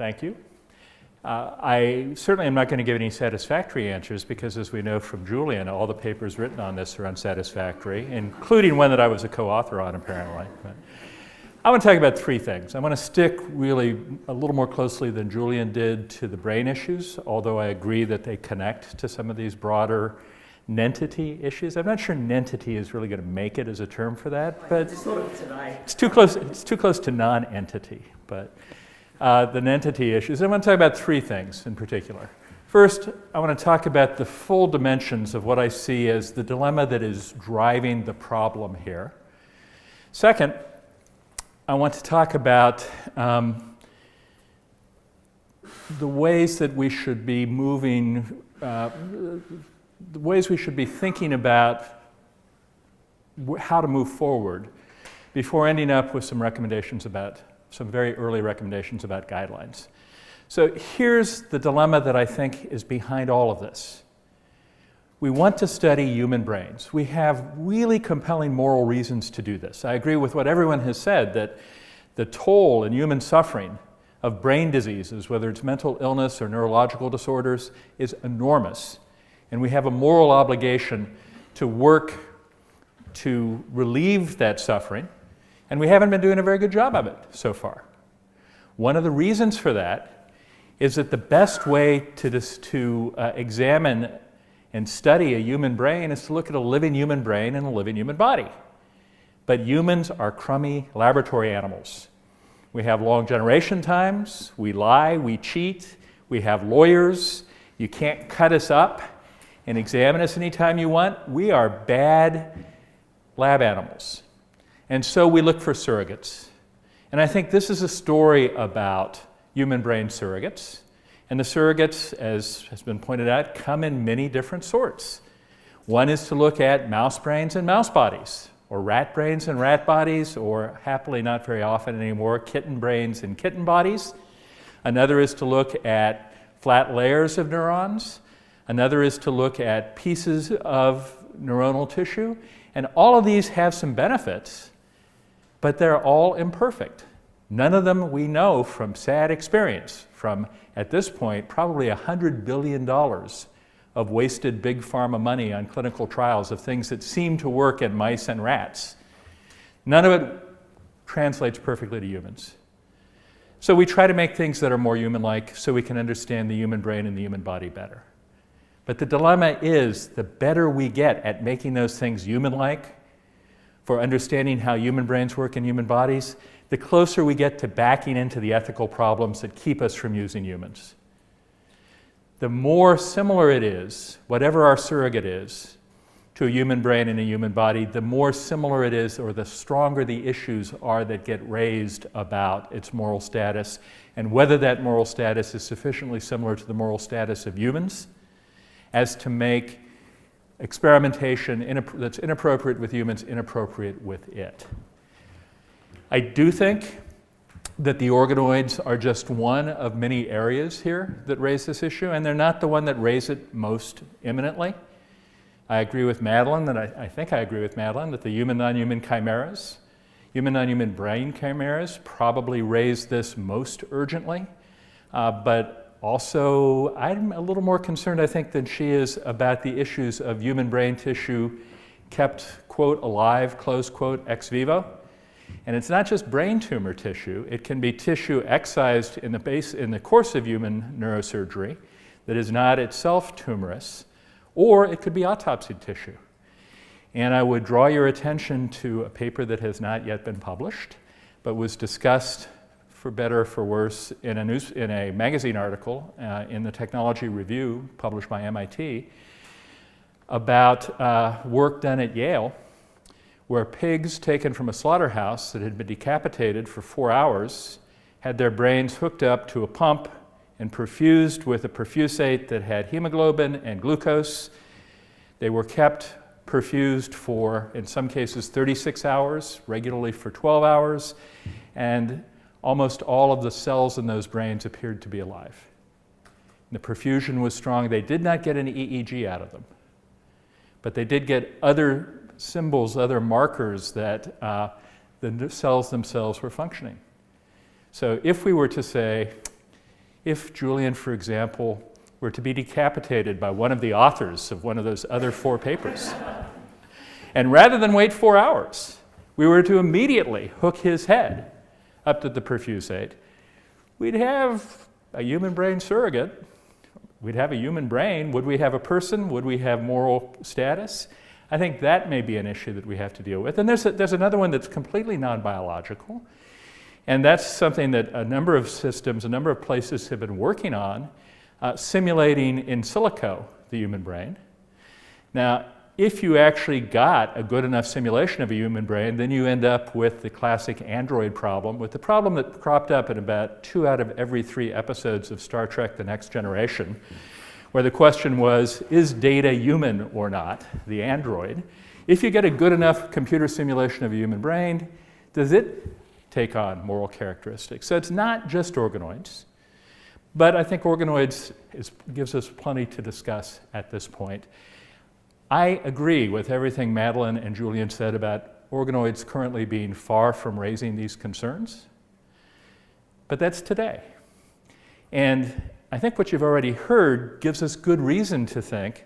Thank you. I certainly am not going to give any satisfactory answers because, as we know from Julian, all the papers written on this are unsatisfactory, including one that I was a co-author on, apparently. But I want to talk about three things. I want to stick really a little more closely than Julian did to the brain issues, although I agree that they connect to some of these broader nentity issues. I'm not sure nentity is really going to make it as a term for that, but it's too close to non-entity. But the nentity issues. I want to talk about three things in particular. First, I want to talk about the full dimensions of what I see as the dilemma that is driving the problem here. Second, I want to talk about the ways that we should be moving, the ways we should be thinking about how to move forward before ending up with some very early recommendations about guidelines. So here's the dilemma that I think is behind all of this. We want to study human brains. We have really compelling moral reasons to do this. I agree with what everyone has said, that the toll in human suffering of brain diseases, whether it's mental illness or neurological disorders, is enormous. And we have a moral obligation to work to relieve that suffering, and we haven't been doing a very good job of it so far. One of the reasons for that is that the best way to examine and study a human brain is to look at a living human brain and a living human body. But humans are crummy laboratory animals. We have long generation times, we lie, we cheat, we have lawyers, you can't cut us up and examine us anytime you want. We are bad lab animals. And so we look for surrogates. And I think this is a story about human brain surrogates. And the surrogates, as has been pointed out, come in many different sorts. One is to look at mouse brains and mouse bodies, or rat brains and rat bodies, or happily not very often anymore, kitten brains and kitten bodies. Another is to look at flat layers of neurons. Another is to look at pieces of neuronal tissue. And all of these have some benefits, but they're all imperfect. None of them we know from sad experience, from, at this point, probably $100 billion of wasted big pharma money on clinical trials of things that seem to work in mice and rats. None of it translates perfectly to humans. So we try to make things that are more human-like so we can understand the human brain and the human body better. But the dilemma is, the better we get at making those things human-like, for understanding how human brains work in human bodies, the closer we get to backing into the ethical problems that keep us from using humans. The more similar it is, whatever our surrogate is, to a human brain and a human body, the more similar it is, or the stronger the issues are that get raised about its moral status, and whether that moral status is sufficiently similar to the moral status of humans as to make experimentation that's inappropriate with humans inappropriate with it. I do think that the organoids are just one of many areas here that raise this issue, and they're not the one that raise it most imminently. I agree with Madeline I think I agree with Madeline that the human non-human chimeras, human non-human brain chimeras, probably raise this most urgently, but also, I'm a little more concerned, I think, than she is about the issues of human brain tissue kept, quote, alive, close quote, ex vivo. And it's not just brain tumor tissue. It can be tissue excised in the course of human neurosurgery that is not itself tumorous, or it could be autopsied tissue. And I would draw your attention to a paper that has not yet been published, but was discussed for better or for worse in a magazine article in the Technology Review published by MIT about work done at Yale where pigs taken from a slaughterhouse that had been decapitated for 4 hours had their brains hooked up to a pump and perfused with a perfusate that had hemoglobin and glucose. They were kept perfused for, in some cases, 36 hours, regularly for 12 hours, and almost all of the cells in those brains appeared to be alive. The perfusion was strong. They did not get an EEG out of them, but they did get other symbols, other markers that the cells themselves were functioning. So if we were to say, if Julian, for example, were to be decapitated by one of the authors of one of those other 4 papers. And rather than wait 4 hours, we were to immediately hook his head up to the perfusate, we'd have a human brain surrogate. We'd have a human brain. Would we have a person? Would we have moral status? I think that may be an issue that we have to deal with. And there's another one that's completely non-biological, and that's something that a number of systems, a number of places have been working on, simulating in silico the human brain. Now, if you actually got a good enough simulation of a human brain, then you end up with the classic android problem, with the problem that cropped up in about 2 out of every 3 episodes of Star Trek: The Next Generation, where the question was, is Data human or not, the android? If you get a good enough computer simulation of a human brain, does it take on moral characteristics? So it's not just organoids, but I think organoids gives us plenty to discuss at this point. I agree with everything Madeline and Julian said about organoids currently being far from raising these concerns, but that's today. And I think what you've already heard gives us good reason to think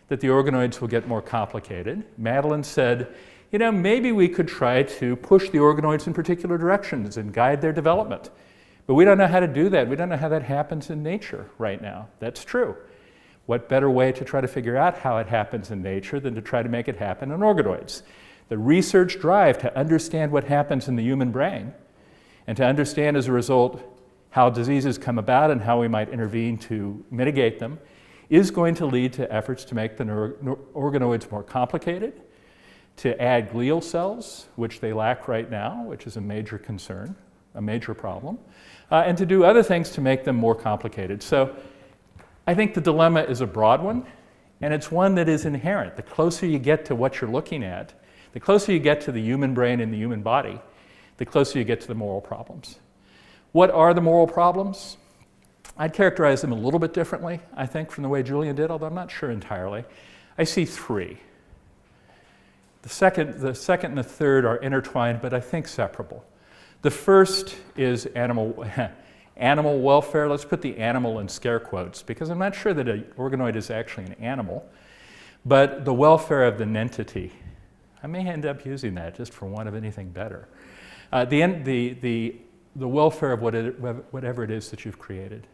that the organoids will get more complicated. Madeline said, you know, maybe we could try to push the organoids in particular directions and guide their development. But we don't know how to do that. We don't know how that happens in nature right now. That's true. What better way to try to figure out how it happens in nature than to try to make it happen in organoids? The research drive to understand what happens in the human brain and to understand as a result how diseases come about and how we might intervene to mitigate them is going to lead to efforts to make the organoids more complicated, to add glial cells, which they lack right now, which is a major concern, a major problem, and to do other things to make them more complicated. So I think the dilemma is a broad one, and it's one that is inherent. The closer you get to what you're looking at, the closer you get to the human brain and the human body, the closer you get to the moral problems. What are the moral problems? I'd characterize them a little bit differently, I think, from the way Julian did, although I'm not sure entirely. I see 3. The second and the third are intertwined, but I think separable. The first is animal welfare. Let's put the animal in scare quotes, because I'm not sure that an organoid is actually an animal, but the welfare of the nentity. I may end up using that just for want of anything better. The welfare of whatever it is that you've created.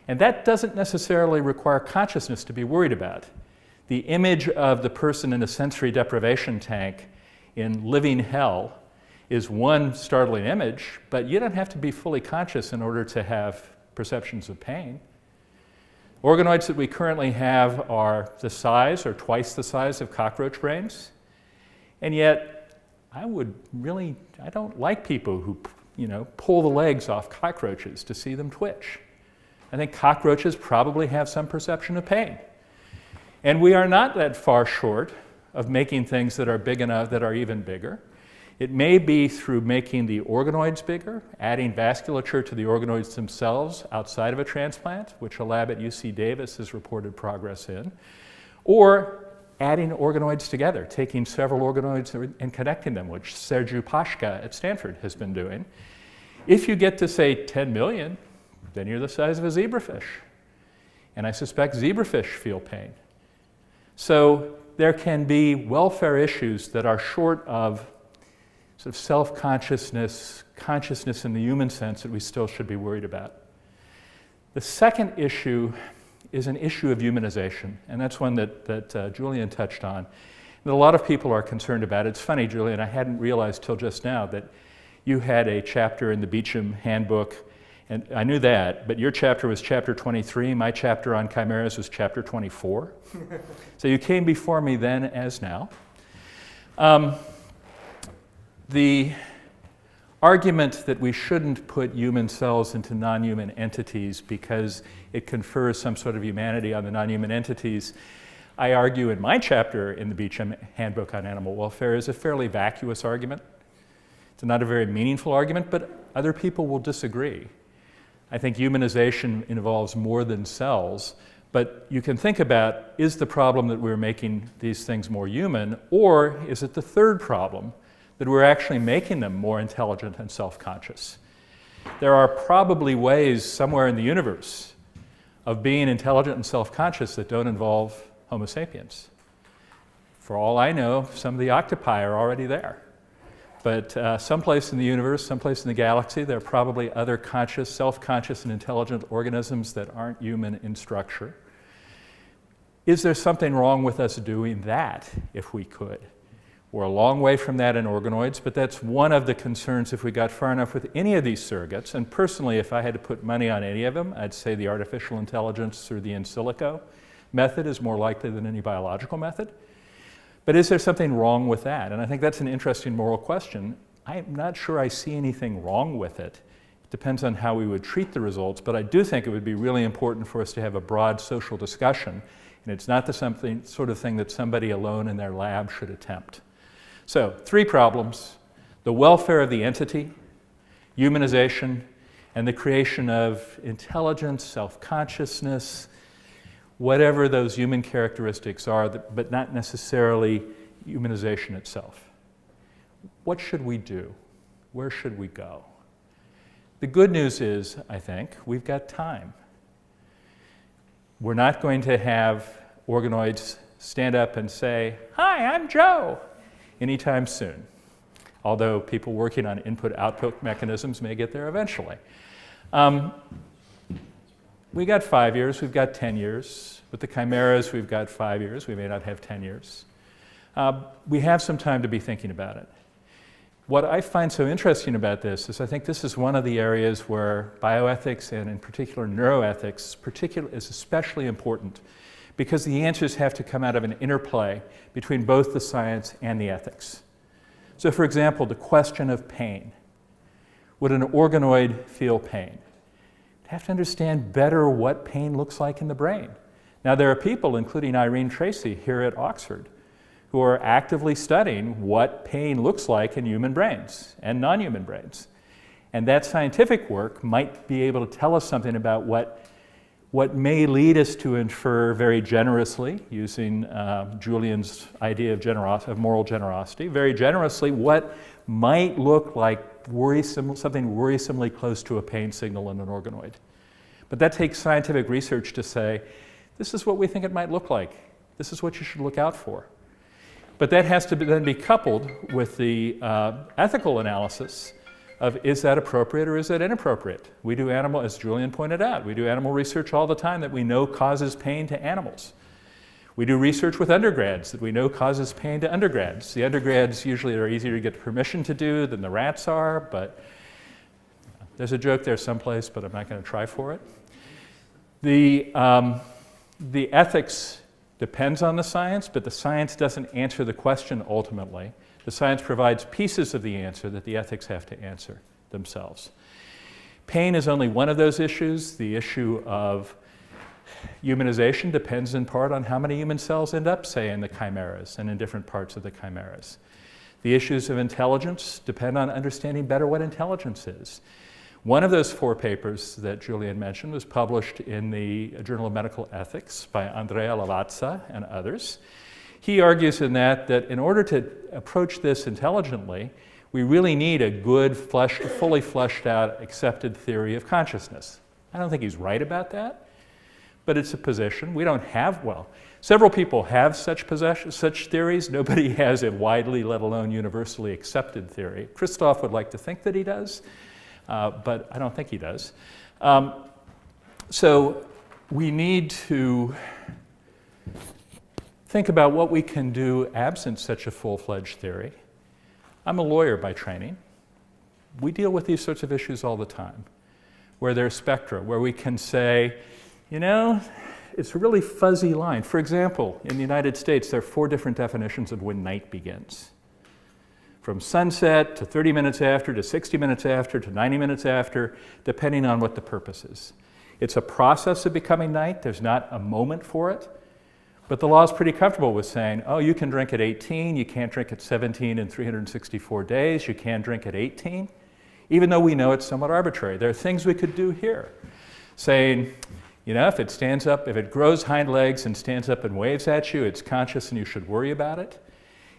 And that doesn't necessarily require consciousness to be worried about. The image of the person in a sensory deprivation tank in living hell is one startling image, but you don't have to be fully conscious in order to have perceptions of pain. Organoids that we currently have are the size or twice the size of cockroach brains, and yet I don't like people who pull the legs off cockroaches to see them twitch. I think cockroaches probably have some perception of pain. And we are not that far short of making things that are big enough, that are even bigger. It may be through making the organoids bigger, adding vasculature to the organoids themselves outside of a transplant, which a lab at UC Davis has reported progress in, or adding organoids together, taking several organoids and connecting them, which Sergiu Pașca at Stanford has been doing. If you get to, say, 10 million, then you're the size of a zebrafish. And I suspect zebrafish feel pain. So there can be welfare issues that are short of sort of self-consciousness, consciousness in the human sense that we still should be worried about. The second issue is an issue of humanization, and that's one that Julian touched on, that a lot of people are concerned about. It's funny, Julian, I hadn't realized till just now that you had a chapter in the Beecham Handbook, and I knew that, but your chapter was chapter 23, my chapter on chimeras was chapter 24. So you came before me then as now. The argument that we shouldn't put human cells into non-human entities because it confers some sort of humanity on the non-human entities, I argue in my chapter in the Beecham Handbook on Animal Welfare, is a fairly vacuous argument. It's not a very meaningful argument, but other people will disagree. I think humanization involves more than cells, but you can think about, is the problem that we're making these things more human, or is it the third problem, that we're actually making them more intelligent and self-conscious? There are probably ways somewhere in the universe of being intelligent and self-conscious that don't involve Homo sapiens. For all I know, some of the octopi are already there. But someplace in the universe, someplace in the galaxy, there are probably other conscious, self-conscious, and intelligent organisms that aren't human in structure. Is there something wrong with us doing that if we could? We're a long way from that in organoids, but that's one of the concerns if we got far enough with any of these surrogates. And personally, if I had to put money on any of them, I'd say the artificial intelligence or the in silico method is more likely than any biological method. But is there something wrong with that? And I think that's an interesting moral question. I'm not sure I see anything wrong with it. It depends on how we would treat the results, but I do think it would be really important for us to have a broad social discussion, and it's not the sort of thing that somebody alone in their lab should attempt. So, 3 problems: the welfare of the entity, humanization, and the creation of intelligence, self-consciousness, whatever those human characteristics are, but not necessarily humanization itself. What should we do? Where should we go? The good news is, I think, we've got time. We're not going to have organoids stand up and say, "Hi, I'm Joe," anytime soon. Although people working on input-output mechanisms may get there eventually. We got 5 years, we've got 10 years. With the chimeras, we've got 5 years. We may not have 10 years. We have some time to be thinking about it. What I find so interesting about this is I think this is one of the areas where bioethics and in particular neuroethics is especially important, because the answers have to come out of an interplay between both the science and the ethics. So for example, the question of pain. Would an organoid feel pain? You'd have to understand better what pain looks like in the brain. Now there are people, including Irene Tracy here at Oxford, who are actively studying what pain looks like in human brains and non-human brains. And that scientific work might be able to tell us something about what may lead us to infer very generously, using Julian's idea of moral generosity, very generously what might look like something worrisomely close to a pain signal in an organoid. But that takes scientific research to say, this is what we think it might look like. This is what you should look out for. But that has to then be coupled with the ethical analysis of, is that appropriate or is that inappropriate? We do as Julian pointed out, we do animal research all the time that we know causes pain to animals. We do research with undergrads that we know causes pain to undergrads. The undergrads usually are easier to get permission to do than the rats are, but there's a joke there someplace, but I'm not going to try for it. The ethics depends on the science, but the science doesn't answer the question ultimately. The science provides pieces of the answer that the ethics have to answer themselves. Pain is only one of those issues. The issue of humanization depends in part on how many human cells end up, say, in the chimeras and in different parts of the chimeras. The issues of intelligence depend on understanding better what intelligence is. One of those 4 papers that Julian mentioned was published in the Journal of Medical Ethics by Andrea Lavazza and others. He argues in that in order to approach this intelligently, we really need a good, fully fleshed out, accepted theory of consciousness. I don't think he's right about that, but it's a position. We don't have, several people have such theories. Nobody has a widely, let alone universally accepted theory. Christoph would like to think that he does. But I don't think he does. So we need to think about what we can do absent such a full-fledged theory. I'm a lawyer by training. We deal with these sorts of issues all the time, where there's spectra, where we can say, it's a really fuzzy line. For example, in the United States, there are 4 different definitions of when night begins. From sunset to 30 minutes after to 60 minutes after to 90 minutes after, depending on what the purpose is. It's a process of becoming night. There's not a moment for it. But the law is pretty comfortable with saying, oh, you can drink at 18, you can't drink at 17 in 364 days, you can drink at 18, even though we know it's somewhat arbitrary. There are things we could do here, saying, if it grows hind legs and stands up and waves at you, it's conscious and you should worry about it.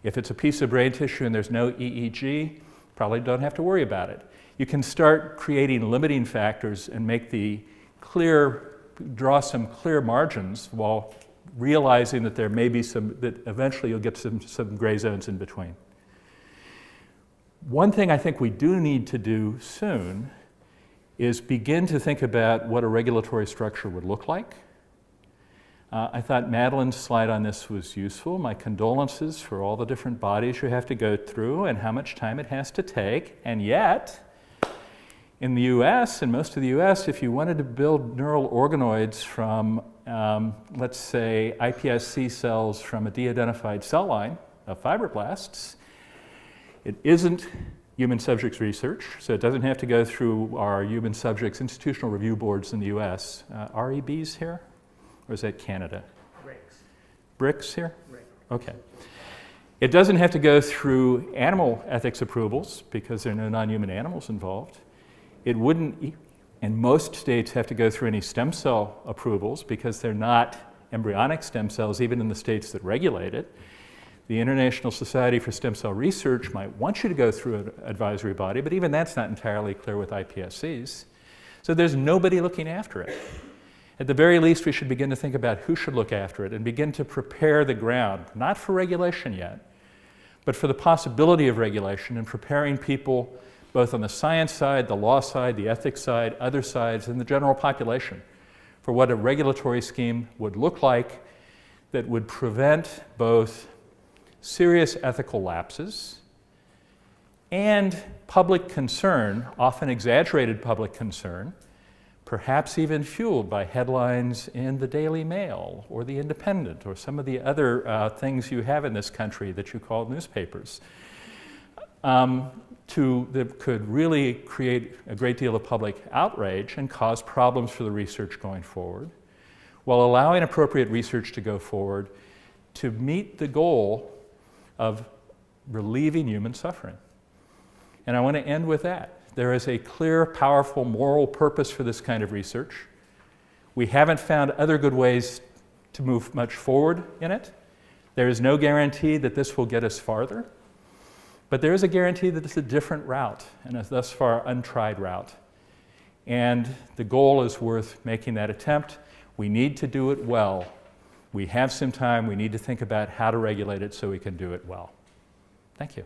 If it's a piece of brain tissue and there's no EEG, probably don't have to worry about it. you can start creating limiting factors and draw some clear margins while realizing that there may be that eventually you'll get some gray zones in between. One thing I think we do need to do soon is begin to think about what a regulatory structure would look like. I thought Madeline's slide on this was useful. My condolences for all the different bodies you have to go through and how much time it has to take. And yet, in the US, in most of the US, if you wanted to build neural organoids from, let's say, iPSC cells from a de-identified cell line of fibroblasts, it isn't human subjects research, so it doesn't have to go through our human subjects institutional review boards in the US. REBs here? Or is that Canada? BRICS here? Right. Okay. It doesn't have to go through animal ethics approvals because there are no non-human animals involved. It wouldn't, and most states have to go through any stem cell approvals because they're not embryonic stem cells, even in the states that regulate it. The International Society for Stem Cell Research might want you to go through an advisory body, but even that's not entirely clear with iPSCs. So there's nobody looking after it. At the very least, we should begin to think about who should look after it and begin to prepare the ground, not for regulation yet, but for the possibility of regulation and preparing people both on the science side, the law side, the ethics side, other sides, and the general population for what a regulatory scheme would look like that would prevent both serious ethical lapses and public concern, often exaggerated public concern, perhaps even fueled by headlines in the Daily Mail or the Independent or some of the other things you have in this country that you call newspapers, that could really create a great deal of public outrage and cause problems for the research going forward, while allowing appropriate research to go forward to meet the goal of relieving human suffering. And I want to end with that. There is a clear, powerful moral purpose for this kind of research. We haven't found other good ways to move much forward in it. There is no guarantee that this will get us farther, but there is a guarantee that it's a different route and a thus far untried route. And the goal is worth making that attempt. We need to do it well. We have some time. We need to think about how to regulate it so we can do it well. Thank you.